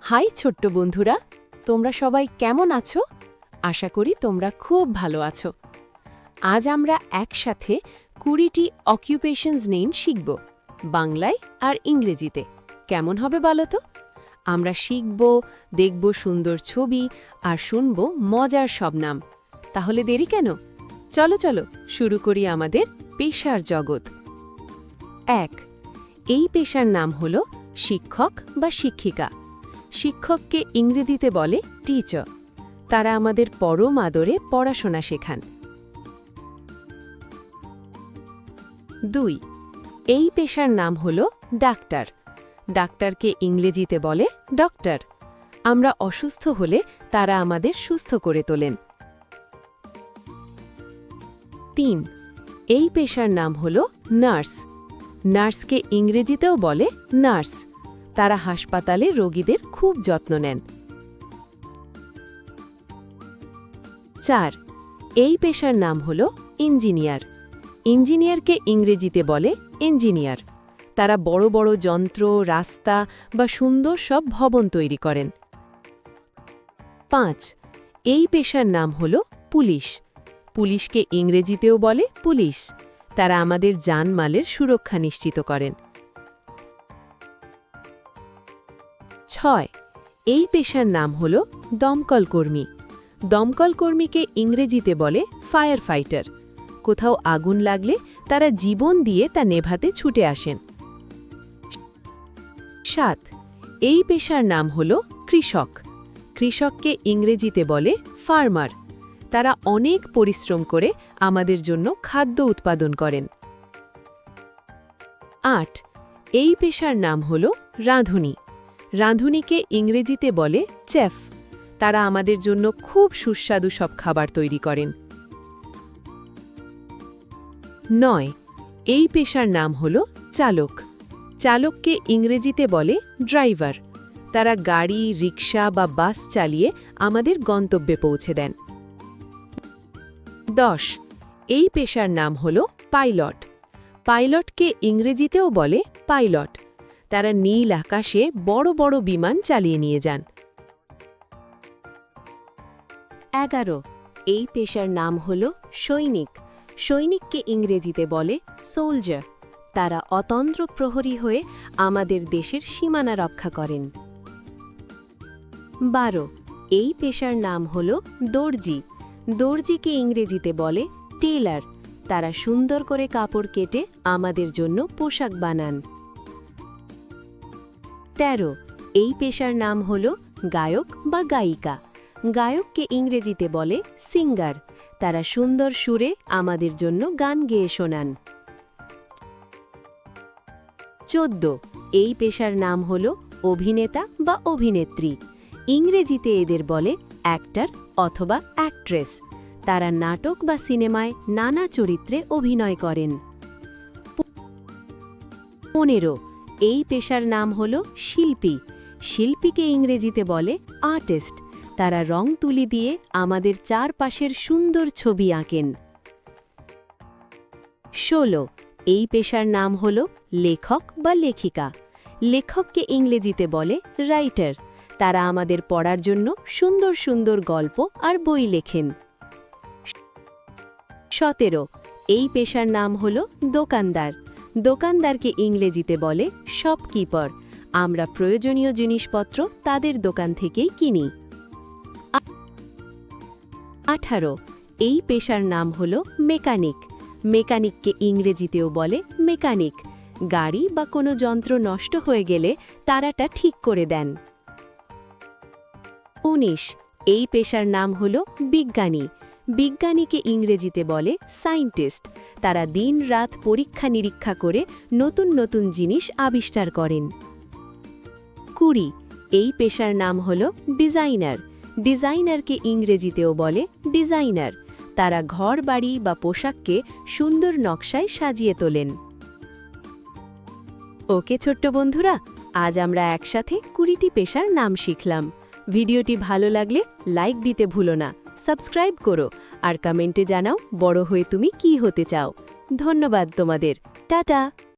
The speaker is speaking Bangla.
হাই ছোট্ট বন্ধুরা, তোমরা সবাই কেমন আছো? আশা করি তোমরা খুব ভালো আছো। আজ আমরা একসাথে 20টি অকুপেশনস নেম শিখব, বাংলায় আর ইংরেজিতে। কেমন হবে বলো তো? আমরা শিখব, দেখব সুন্দর ছবি আর শুনব মজার সব নাম। তাহলে দেরি কেন? চলো চলো শুরু করি আমাদের পেশার জগৎ। 1. এই পেশার নাম হলো শিক্ষক বা শিক্ষিকা। শিক্ষককে ইংরেজিতে বলে টিচার। তারা আমাদের পরম আদরে পড়াশোনা শেখান। 2. এই পেশার নাম হলো ডাক্তার। ডাক্তারকে ইংরেজিতে বলে ডক্টর। আমরা অসুস্থ হলে তারা আমাদের সুস্থ করে তোলেন। 3. এই পেশার নাম হলো নার্স। নার্সকে ইংরেজিতেও বলে নার্স। তারা হাসপাতালে রোগীদের খুব যত্ন নেন। 4. এই পেশার নাম হল ইঞ্জিনিয়ার। ইঞ্জিনিয়ারকে ইংরেজিতে বলে ইঞ্জিনিয়ার। তারা বড় বড় যন্ত্র, রাস্তা বা সুন্দর সব ভবন তৈরি করেন। 5. এই পেশার নাম হল পুলিশ। পুলিশকে ইংরেজিতেও বলে পুলিশ। তারা আমাদের জানমালের সুরক্ষা নিশ্চিত করেন। 6. এই পেশার নাম হল দমকল কর্মী। দমকল কর্মীকে ইংরেজিতে বলে ফায়ার ফাইটার। কোথাও আগুন লাগলে তারা জীবন দিয়ে তা নেভাতে ছুটে আসেন। 7. এই পেশার নাম হল কৃষক। কৃষককে ইংরেজিতে বলে ফার্মার। তারা অনেক পরিশ্রম করে আমাদের জন্য খাদ্য উৎপাদন করেন। 8. এই পেশার নাম হল রাঁধুনি। রাঁধুনিকে ইংরেজিতে বলে চেফ। তারা আমাদের জন্য খুব সুস্বাদু সব খাবার তৈরি করেন। 9. এই পেশার নাম হল চালক। চালককে ইংরেজিতে বলে ড্রাইভার। তারা গাড়ি, রিকশা বা বাস চালিয়ে আমাদের গন্তব্যে পৌঁছে দেন। 10. এই পেশার নাম হল পাইলট। পাইলটকে ইংরেজিতেও বলে পাইলট। তারা নীল আকাশে বড় বড় বিমান চালিয়ে নিয়ে যান। 11. এই পেশার নাম হল সৈনিক। সৈনিককে ইংরেজিতে বলে সোলজার। তারা অতন্দ্র প্রহরী হয়ে আমাদের দেশের সীমানা রক্ষা করেন। 12. এই পেশার নাম হল দর্জি। দর্জিকে ইংরেজিতে বলে টেলার। তারা সুন্দর করে কাপড় কেটে আমাদের জন্য পোশাক বানান। 13. এই পেশার নাম হল গায়ক বা গায়িকা। গায়ককে ইংরেজিতে বলে সিঙ্গার। তারা সুন্দর সুরে আমাদের জন্য গান গেয়ে শোনান। 14. এই পেশার নাম হল অভিনেতা বা অভিনেত্রী। ইংরেজিতে এদের বলে অ্যাক্টর অথবা অ্যাক্ট্রেস। তারা নাটক বা সিনেমায় নানা চরিত্রে অভিনয় করেন। 15. এই পেশার নাম হল শিল্পী। শিল্পীকে ইংরেজিতে বলে আর্টিস্ট। তারা রং তুলি দিয়ে আমাদের চারপাশের সুন্দর ছবি আঁকেন। 16. এই পেশার নাম হল লেখক বা লেখিকা। লেখককে ইংরেজিতে বলে রাইটার। তারা আমাদের পড়ার জন্য সুন্দর সুন্দর গল্প আর বই লেখেন। 17. এই পেশার নাম হল দোকানদার। দোকানদারকে ইংরেজিতে বলে শপকিপার। আমরা প্রয়োজনীয় জিনিসপত্র তাদের দোকান থেকেই কিনি। 18. এই পেশার নাম হল মেকানিক। মেকানিককে ইংরেজিতেও বলে মেকানিক। গাড়ি বা কোনো যন্ত্র নষ্ট হয়ে গেলে তারা তা ঠিক করে দেন। 19. এই পেশার নাম হল বিজ্ঞানী। বিজ্ঞানীকে ইংরেজিতে বলে সায়েন্টিস্ট। তারা দিন-রাত পরীক্ষা নিরীক্ষা করে নতুন নতুন জিনিস আবিষ্কার করেন। 20. এই পেশার নাম হল ডিজাইনার। ডিজাইনারকে ইংরেজিতেও বলে ডিজাইনার। তারা ঘর, বাড়ি বা পোশাককে সুন্দর নকশায় সাজিয়ে তোলেন। ওকে ছোট্ট বন্ধুরা, আজ আমরা একসাথে 20টি পেশার নাম শিখলাম। ভিডিওটি ভালো লাগলে লাইক দিতে ভুলো না, সাবস্ক্রাইব করো আর কমেন্টে জানাও বড় হয়ে তুমি কি হতে চাও। ধন্যবাদ তোমাদের। টাটা।